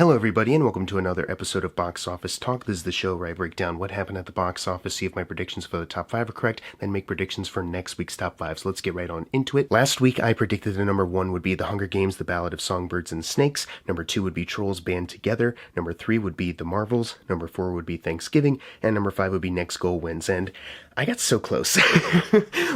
Hello, everybody, and welcome to another episode of Box Office Talk. This is the show where I break down what happened at the box office, see if my predictions for the top 5 are correct, then make predictions for next week's top 5. So let's get right on into it. Last week, I predicted the number 1 would be The Hunger Games, The Ballad of Songbirds and Snakes. Number 2 would be Trolls Band Together. Number 3 would be The Marvels. Number 4 would be Thanksgiving. And number 5 would be Next Goal Wins. And I got so close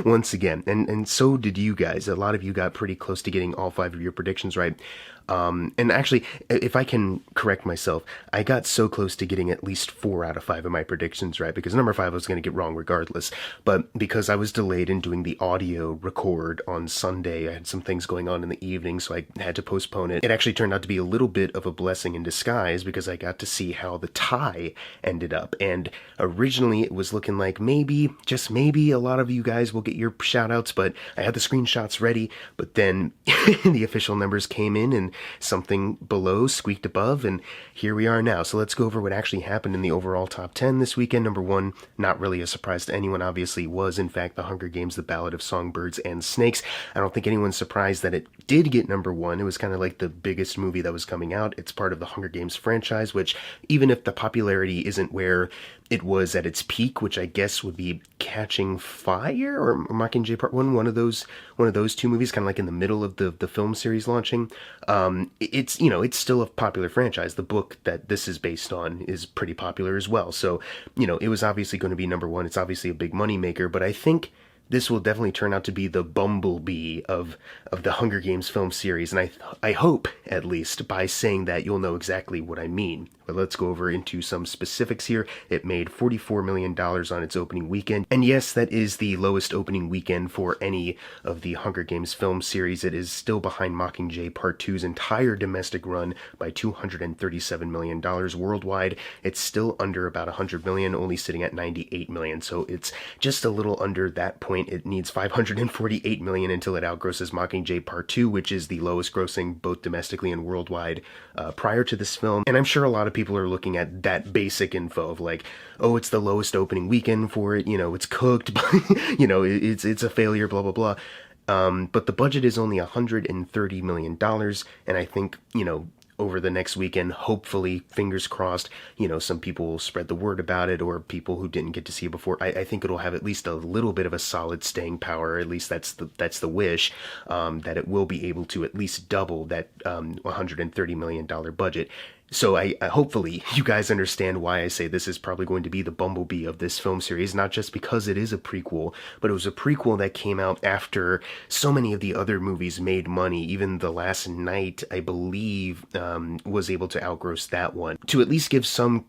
once again. And so did you guys. A lot of you got pretty close to getting all 5 of your predictions right. And actually, if I can correct myself, I got so close to getting at least 4 out of 5 of my predictions right, because number 5 I was going to get wrong regardless. But because I was delayed in doing the audio record on Sunday, I had some things going on in the evening, so I had to postpone it. It actually turned out to be a little bit of a blessing in disguise, because I got to see how the tie ended up. And originally it was looking like maybe, just maybe, a lot of you guys will get your shout outs, but I had the screenshots ready, but then the official numbers came in and something below squeaked above, and here we are now. So let's go over what actually happened in the overall top 10 this weekend. Number 1, not really a surprise to anyone, obviously, was in fact The Hunger Games, The Ballad of Songbirds and Snakes. I don't think anyone's surprised that it did get number 1. It was kind of like the biggest movie that was coming out. It's part of the Hunger Games franchise, which, even if the popularity isn't where it was at its peak, which I guess would be Catching Fire or Mockingjay Part 1, one of those two movies, kind of like in the middle of the film series launching. It's still a popular franchise. The book that this is based on is pretty popular as well. So, it was obviously going to be number 1. It's obviously a big moneymaker, but I think this will definitely turn out to be the bumblebee of the Hunger Games film series, and I hope, at least, by saying that you'll know exactly what I mean. But let's go over into some specifics here. It made $44 million on its opening weekend, and yes, that is the lowest opening weekend for any of the Hunger Games film series. It is still behind Mockingjay Part 2's entire domestic run by $237 million worldwide. It's still under about $100 million, only sitting at $98 million, so it's just a little under that point. It needs $548 million until it outgrosses Mockingjay Part 2, which is the lowest grossing both domestically and worldwide prior to this film. And I'm sure a lot of people are looking at that basic info of like, oh, it's the lowest opening weekend for it, it's cooked, but, it's a failure, blah, blah, blah. But the budget is only $130 million, and I think, over the next weekend, hopefully, fingers crossed, some people will spread the word about it, or people who didn't get to see it before. I think it'll have at least a little bit of a solid staying power. At least that's the wish, that it will be able to at least double that $130 million budget. So I hopefully you guys understand why I say this is probably going to be the bumblebee of this film series, not just because it is a prequel, but it was a prequel that came out after so many of the other movies made money. Even The Last Night, I believe, was able to outgross that one. To at least give some,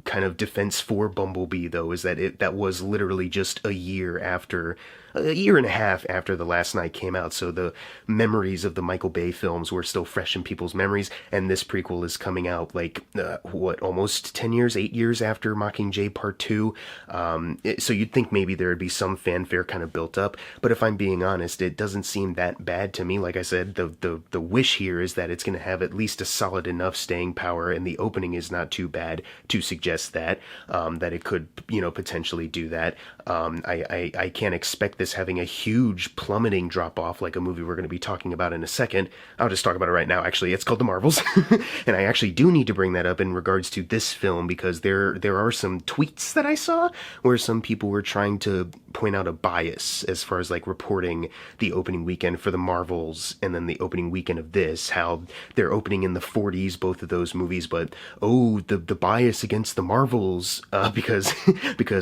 kind of defense for Bumblebee, though, is that that was literally just a year and a half after The Last Night came out, so the memories of the Michael Bay films were still fresh in people's memories, and this prequel is coming out almost 10 years, 8 years after Mockingjay Part 2, so you'd think maybe there would be some fanfare kind of built up, but if I'm being honest, it doesn't seem that bad to me. Like I said, the wish here is that it's going to have at least a solid enough staying power, and the opening is not too bad to suggest that it could, potentially do that. I can't expect this having a huge plummeting drop-off like a movie we're going to be talking about in a second. I'll just talk about it right now, actually. It's called The Marvels, and I actually do need to bring that up in regards to this film, because there are some tweets that I saw where some people were trying to point out a bias as far as like reporting the opening weekend for The Marvels and then the opening weekend of this, how they're opening in the 40s, both of those movies, but the bias against The Marvels, because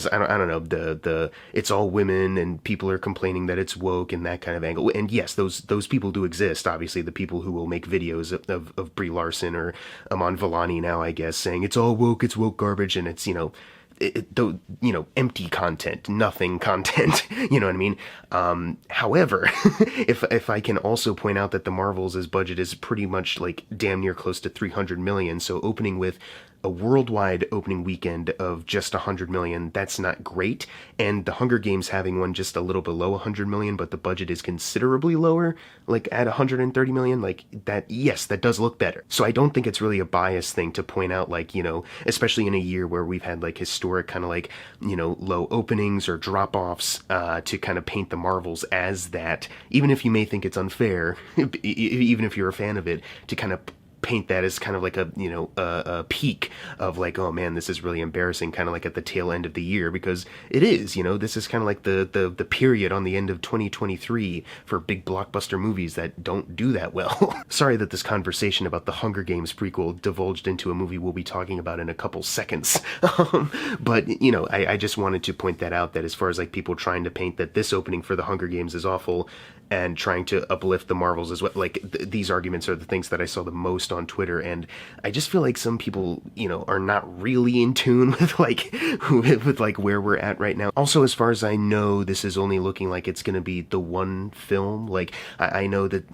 I don't know, the it's all women and people are complaining that it's woke and that kind of angle. And yes, those people do exist, obviously, the people who will make videos of Brie Larson or Aman Vellani now, I guess, saying it's all woke, it's woke garbage, and it's, empty content, nothing content, you know what I mean? However, if I can also point out that The Marvels' budget is pretty much like damn near close to 300 million, so opening with a worldwide opening weekend of just 100 million, that's not great, and The Hunger Games having one just a little below 100 million, but the budget is considerably lower, like at 130 million, like that, yes, that does look better. So I don't think it's really a bias thing to point out, like, especially in a year where we've had like historic kind of like, low openings or drop-offs, to kind of paint The Marvels as that, even if you may think it's unfair, even if you're a fan of it, to kind of paint that as kind of like a, a peak of like, oh man, this is really embarrassing, kind of like at the tail end of the year, because it is, this is kind of like the period on the end of 2023 for big blockbuster movies that don't do that well. Sorry that this conversation about the Hunger Games prequel divulged into a movie we'll be talking about in a couple seconds. But, I just wanted to point that out, that as far as like people trying to paint that this opening for the Hunger Games is awful and trying to uplift the Marvels as well, like these arguments are the things that I saw the most on Twitter, and I just feel like some people, are not really in tune with like where we're at right now. Also, as far as I know, this is only looking like it's going to be the one film. Like I know that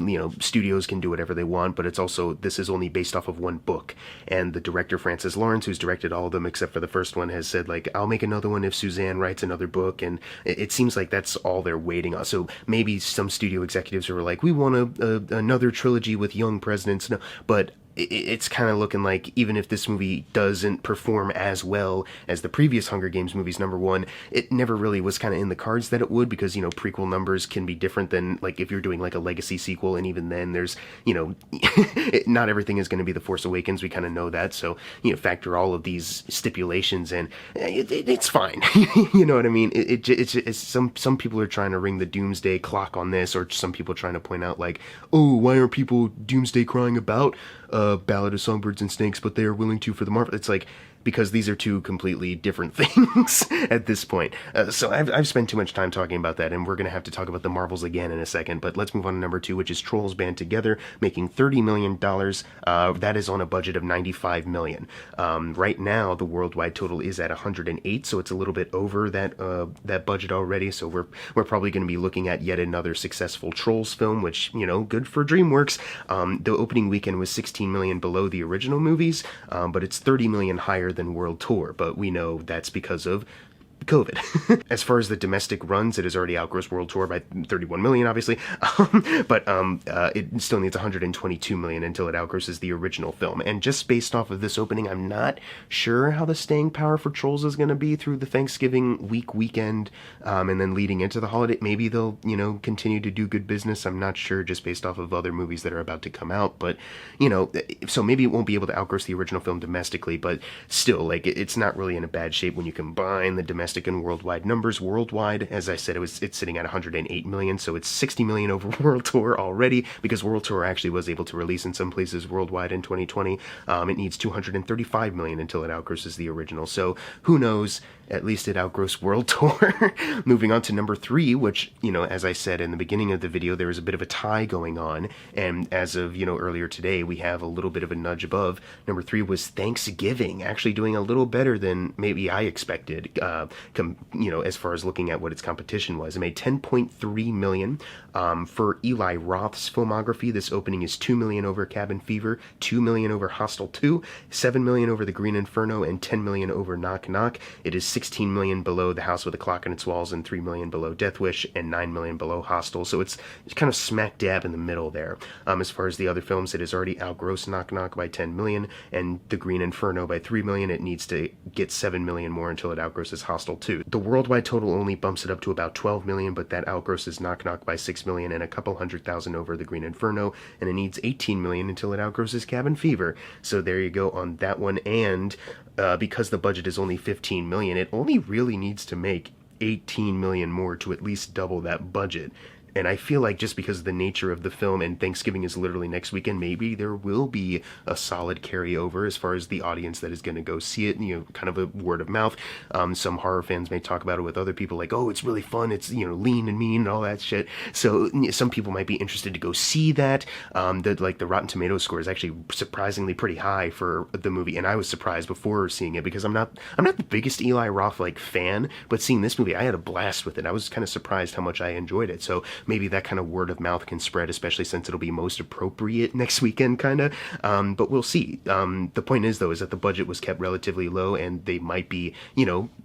studios can do whatever they want, but it's also, this is only based off of one book, and the director Francis Lawrence, who's directed all of them except for the first one, has said like, I'll make another one if Suzanne writes another book, and it seems like that's all they're waiting on. So maybe some studio executives were like, we want another trilogy with young presidents, no, but it's kind of looking like, even if this movie doesn't perform as well as the previous Hunger Games movies, number one, it never really was kind of in the cards that it would, because, prequel numbers can be different than, like, if you're doing, like, a legacy sequel, and even then there's, not everything is going to be The Force Awakens, we kind of know that, so, factor all of these stipulations, and it's fine, you know what I mean? It's some people are trying to ring the doomsday clock on this, or some people trying to point out, like, oh, why aren't people doomsday crying about Ballad of Songbirds and Snakes, but they are willing to for the Marvel? It's like, because these are two completely different things at this point. So I've spent too much time talking about that, and we're going to have to talk about the Marvels again in a second, but let's move on to number 2, which is Trolls Band Together, making $30 million. That is on a budget of $95 million. Right now, the worldwide total is at 108, so it's a little bit over that budget already, so we're probably going to be looking at yet another successful Trolls film, which, good for DreamWorks. The opening weekend was $16 million below the original movies, but it's $30 million higher than World Tour, but we know that's because of COVID. As far as the domestic runs, it has already outgrossed World Tour by 31 million, obviously, but it still needs 122 million until it outgrosses the original film. And just based off of this opening, I'm not sure how the staying power for Trolls is going to be through the Thanksgiving weekend, and then leading into the holiday. Maybe they'll, continue to do good business. I'm not sure, just based off of other movies that are about to come out, but, so maybe it won't be able to outgross the original film domestically, but still, like, it's not really in a bad shape when you combine the domestic and worldwide numbers. Worldwide, as I said, it's sitting at 108 million, so it's 60 million over World Tour already, because World Tour actually was able to release in some places worldwide in 2020. It needs 235 million until it outgrosses the original, so who knows, at least it outgrossed World Tour. Moving on to number 3, which, as I said in the beginning of the video, there is a bit of a tie going on, and as of, earlier today, we have a little bit of a nudge above. Number 3 was Thanksgiving, actually doing a little better than maybe I expected, as far as looking at what its competition was. It made 10.3 million. For Eli Roth's filmography, this opening is 2 million over Cabin Fever, 2 million over Hostel 2, 7 million over The Green Inferno, and 10 million over Knock Knock. It is 16 million below The House with a Clock in its Walls, and 3 million below Death Wish, and 9 million below Hostel. So it's kind of smack dab in the middle there. As far as the other films, it has already outgrossed Knock Knock by 10 million, and The Green Inferno by 3 million. It needs to get 7 million more until it outgrosses Hostel 2. The worldwide total only bumps it up to about 12 million, but that outgrosses Knock Knock by 6 million and a couple 100,000 over The Green Inferno, and it needs 18 million until it outgrosses Cabin Fever. So there you go on that one, and because the budget is only 15 million, it only really needs to make 18 million more to at least double that budget. And I feel like just because of the nature of the film, and Thanksgiving is literally next weekend, maybe there will be a solid carryover as far as the audience that is going to go see it, kind of a word of mouth. Some horror fans may talk about it with other people, like, oh, it's really fun, it's, lean and mean and all that shit. So some people might be interested to go see that. The Rotten Tomatoes score is actually surprisingly pretty high for the movie, and I was surprised before seeing it, because I'm not the biggest Eli Roth, fan, but seeing this movie, I had a blast with it. I was kind of surprised how much I enjoyed it. So maybe that kind of word of mouth can spread, especially since it'll be most appropriate next weekend, kind of. But we'll see. The point is, though, is that the budget was kept relatively low, and they might be,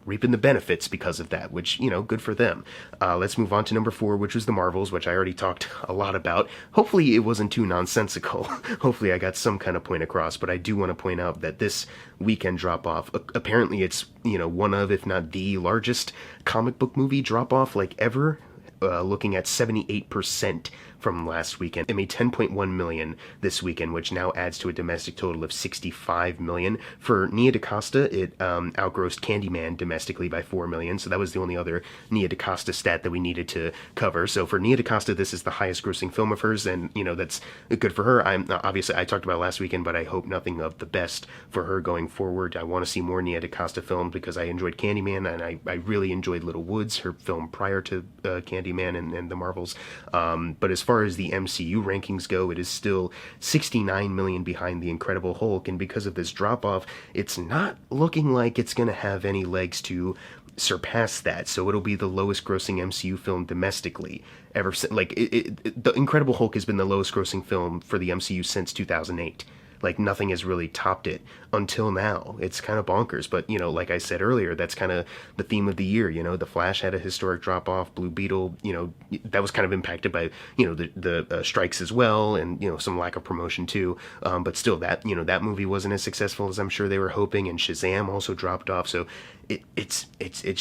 reaping the benefits because of that, which, good for them. Let's move on to number 4, which was the Marvels, which I already talked a lot about. Hopefully it wasn't too nonsensical. Hopefully I got some kind of point across, but I do want to point out that this weekend drop-off, apparently it's, one of, if not the largest comic book movie drop-off, ever. Looking at 78% from last weekend. It made 10.1 million this weekend, which now adds to a domestic total of 65 million. For Nia DaCosta, it outgrossed Candyman domestically by 4 million, so that was the only other Nia DaCosta stat that we needed to cover. So for Nia DaCosta, this is the highest grossing film of hers, and that's good for her. I'm obviously, I talked about it last weekend, but I hope nothing of the best for her going forward. I want to see more Nia DaCosta films because I enjoyed Candyman, and I really enjoyed Little Woods, her film prior to Candyman and the Marvels. But as far as the MCU rankings go, it is still 69 million behind The Incredible Hulk, and because of this drop-off, it's not looking like it's going to have any legs to surpass that, so it'll be the lowest grossing MCU film domestically ever. Like, The Incredible Hulk has been the lowest grossing film for the MCU since 2008. Like, nothing has really topped it until now. It's kind of bonkers, but, like I said earlier, that's kind of the theme of the year. The Flash had a historic drop-off, Blue Beetle, that was kind of impacted by, the strikes as well, and, some lack of promotion too, but still, that movie wasn't as successful as I'm sure they were hoping, and Shazam also dropped off, so it's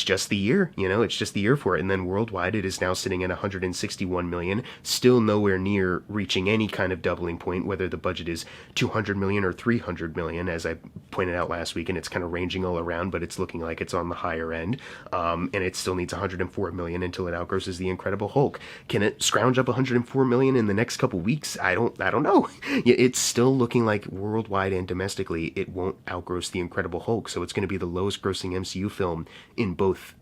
just the year, it's just the year for it. And then worldwide, it is now sitting at 161 million, still nowhere near reaching any kind of doubling point, whether the budget is 200 million or 300 million, as I pointed out last week, and it's kind of ranging all around, but it's looking like it's on the higher end, and it still needs 104 million until it outgrosses The Incredible Hulk. Can it scrounge up 104 million in the next couple weeks? I don't know. It's still looking like worldwide and domestically, it won't outgross The Incredible Hulk, so it's going to be the lowest grossing MCU film in both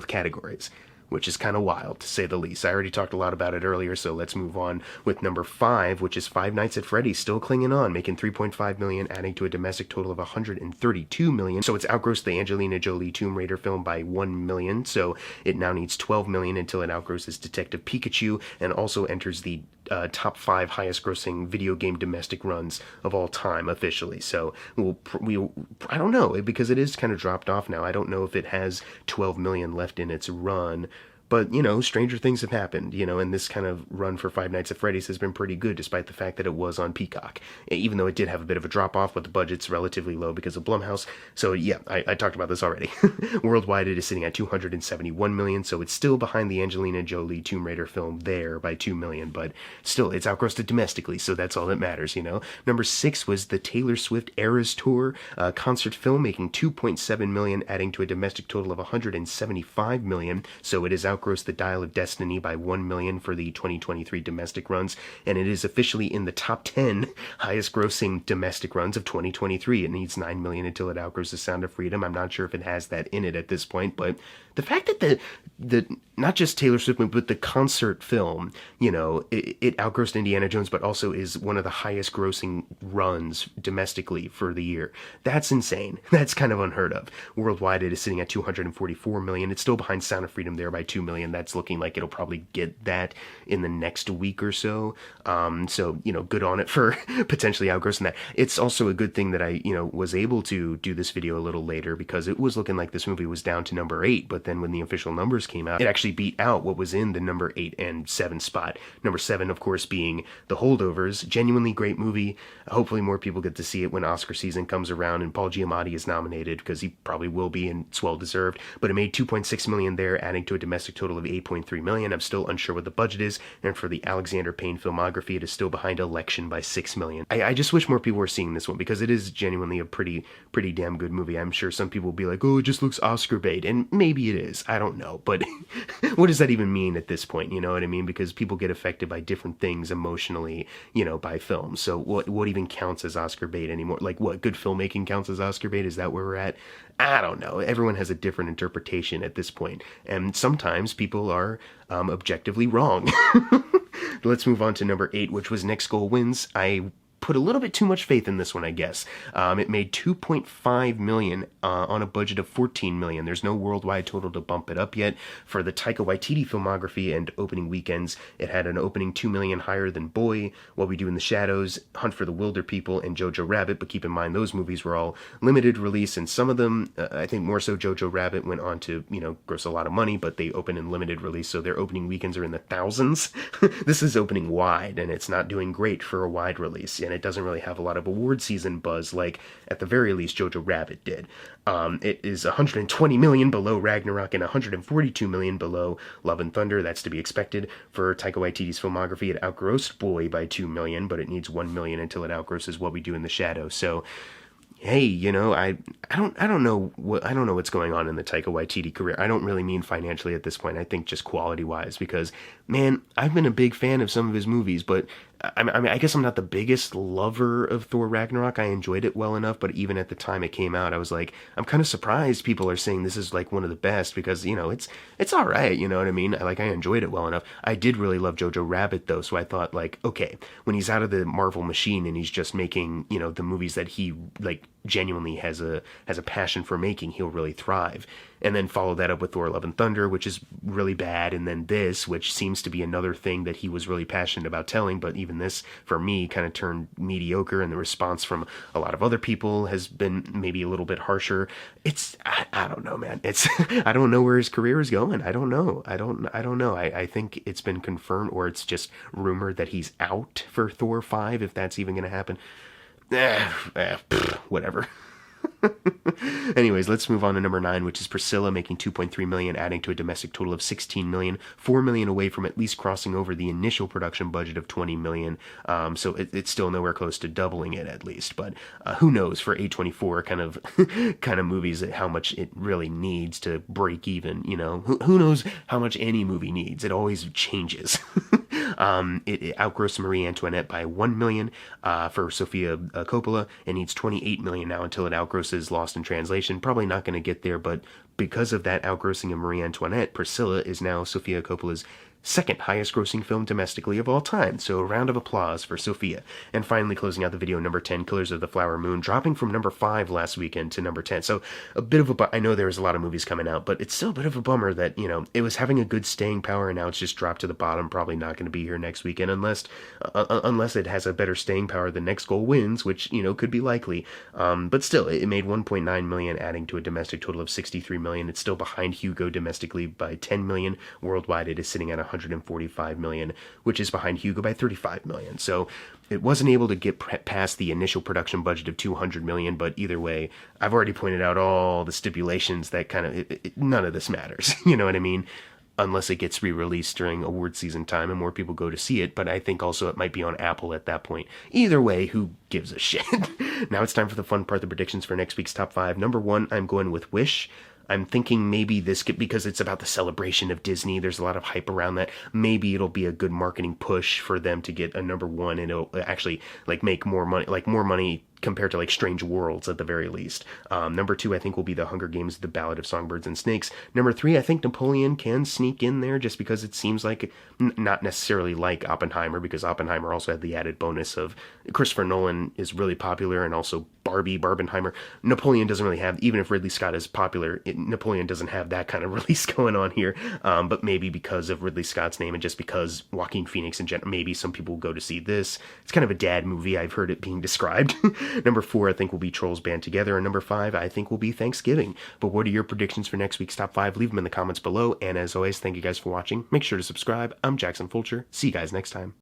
categories, which is kind of wild, to say the least. I already talked a lot about it earlier, so let's move on with number 5, which is Five Nights at Freddy's, still clinging on, making 3.5 million, adding to a domestic total of 132 million. So it's outgrossed the Angelina Jolie Tomb Raider film by 1 million, so it now needs 12 million until it outgrosses Detective Pikachu, and also enters the top 5 highest grossing video game domestic runs of all time officially. So I don't know, because it is kind of dropped off now. I don't know if it has 12 million left in its run, but, stranger things have happened, and this kind of run for Five Nights at Freddy's has been pretty good, despite the fact that it was on Peacock, even though it did have a bit of a drop-off, but the budget's relatively low because of Blumhouse. So, yeah, I talked about this already. Worldwide, it is sitting at 271 million, so it's still behind the Angelina Jolie Tomb Raider film there by 2 million, but still, it's outgrossed it domestically, so that's all that matters, Number 6 was the Taylor Swift Eras Tour concert film, making 2.7 million, adding to a domestic total of 175 million, so it is outgrossed The Dial of Destiny by 1 million for the 2023 domestic runs, and it is officially in the top 10 highest grossing domestic runs of 2023. It needs 9 million until it outgrows The Sound of Freedom. I'm not sure if it has that in it at this point, but the fact that the not just Taylor Swift, but the concert film, it outgrossed Indiana Jones, but also is one of the highest grossing runs domestically for the year. That's insane. That's kind of unheard of. Worldwide, it is sitting at 244 million. It's still behind Sound of Freedom there by 2 million. That's looking like it'll probably get that in the next week or so. So, good on it for potentially outgrossing that. It's also a good thing that I, was able to do this video a little later, because it was looking like this movie was down to number 8, but then when the official numbers came out, it actually beat out what was in the number 8 and 7 spot. Number 7, of course, being The Holdovers. Genuinely great movie. Hopefully more people get to see it when Oscar season comes around and Paul Giamatti is nominated, because he probably will be, and it's well deserved. But it made 2.6 million there, adding to a domestic total of 8.3 million. I'm still unsure what the budget is, and for the Alexander Payne filmography, it is still behind Election by 6 million. I just wish more people were seeing this one, because it is genuinely a pretty damn good movie. I'm sure some people will be like, oh, it just looks Oscar bait, and maybe it is. I don't know, but what does that even mean at this point? You know what I mean? Because people get affected by different things emotionally, by films. So what even counts as Oscar bait anymore? Like, what, good filmmaking counts as Oscar bait? Is that where we're at? I don't know. Everyone has a different interpretation at this point, and sometimes people are objectively wrong. Let's move on to number 8, which was Next Goal Wins. I put a little bit too much faith in this one, I guess. It made 2.5 million on a budget of 14 million. There's no worldwide total to bump it up yet. For the Taika Waititi filmography and opening weekends, it had an opening 2 million higher than Boy, What We Do in the Shadows, Hunt for the Wilder People, and Jojo Rabbit, but keep in mind those movies were all limited release, and some of them, I think more so Jojo Rabbit, went on to, gross a lot of money, but they open in limited release, so their opening weekends are in the thousands. This is opening wide, and it's not doing great for a wide release. and it doesn't really have a lot of award season buzz like, at the very least, Jojo Rabbit did. It is 120 million below Ragnarok and 142 million below Love and Thunder. That's to be expected. For Taika Waititi's filmography, it outgrossed Boy by 2 million, but it needs 1 million until it outgrosses What We Do in the Shadows. So, hey, I don't know what's going on in the Taika Waititi career. I don't really mean financially at this point. I think just quality wise, because man, I've been a big fan of some of his movies, but I guess I'm not the biggest lover of Thor Ragnarok. I enjoyed it well enough, but even at the time it came out, I was like, I'm kind of surprised people are saying this is like one of the best, because it's all right. You know what I mean? I enjoyed it well enough. I did really love Jojo Rabbit though, so I thought like, okay, when he's out of the Marvel machine and he's just making the movies that he like genuinely has a passion for making, he'll really thrive. And then follow that up with Thor Love and Thunder, which is really bad, and then this, which seems to be another thing that he was really passionate about telling, but even this, for me, kind of turned mediocre, and the response from a lot of other people has been maybe a little bit harsher. I don't know, man. I don't know where his career is going. I don't know. I don't know. I think it's been confirmed, or it's just rumored that he's out for Thor 5, if that's even going to happen. Whatever. Anyways, let's move on to number 9, which is Priscilla, making 2.3 million, adding to a domestic total of 16 million, 4 million away from at least crossing over the initial production budget of 20 million. So it's still nowhere close to doubling it, at least. But who knows for A24 kind of movies, how much it really needs to break even. Who knows how much any movie needs? It always changes. It outgrossed Marie Antoinette by 1 million for Sofia Coppola, and needs 28 million now until it outgrosses Lost in Translation. Probably not going to get there, but because of that outgrossing of Marie Antoinette, Priscilla is now Sofia Coppola's second highest grossing film domestically of all time. So a round of applause for Sophia. And finally, closing out the video, number 10, Killers of the Flower Moon, dropping from number 5 last weekend to number 10. So a bit of I know there was a lot of movies coming out, but it's still a bit of a bummer that, it was having a good staying power, and now it's just dropped to the bottom. Probably not going to be here next weekend unless it has a better staying power. The next goal wins, which, could be likely. But still, it made 1.9 million, adding to a domestic total of 63 million. It's still behind Hugo domestically by 10 million. Worldwide, it is sitting at 145 million, which is behind Hugo by 35 million. So it wasn't able to get past the initial production budget of 200 million, but either way, I've already pointed out all the stipulations that kind of, none of this matters. You know what I mean? Unless it gets re-released during award season time and more people go to see it, but I think also it might be on Apple at that point. Either way, who gives a shit? Now it's time for the fun part, the predictions for next week's top 5. Number 1, I'm going with Wish. I'm thinking maybe this could, because it's about the celebration of Disney, there's a lot of hype around that. Maybe it'll be a good marketing push for them to get a number 1, and it'll actually make more money compared to Strange Worlds at the very least. Number 2, I think, will be The Hunger Games, The Ballad of Songbirds and Snakes. Number 3, I think Napoleon can sneak in there, just because it seems like, not necessarily like Oppenheimer, because Oppenheimer also had the added bonus of Christopher Nolan is really popular, and also Barbenheimer. Napoleon doesn't really have, even if Ridley Scott is popular, Napoleon doesn't have that kind of release going on here. But maybe because of Ridley Scott's name, and just because Joaquin Phoenix in general, maybe some people will go to see this. It's kind of a dad movie, I've heard it being described. Number 4, I think, will be Trolls Band Together, and number 5, I think, will be Thanksgiving. But what are your predictions for next week's top 5? Leave them in the comments below, and as always, thank you guys for watching. Make sure to subscribe. I'm Jackson Fulcher. See you guys next time.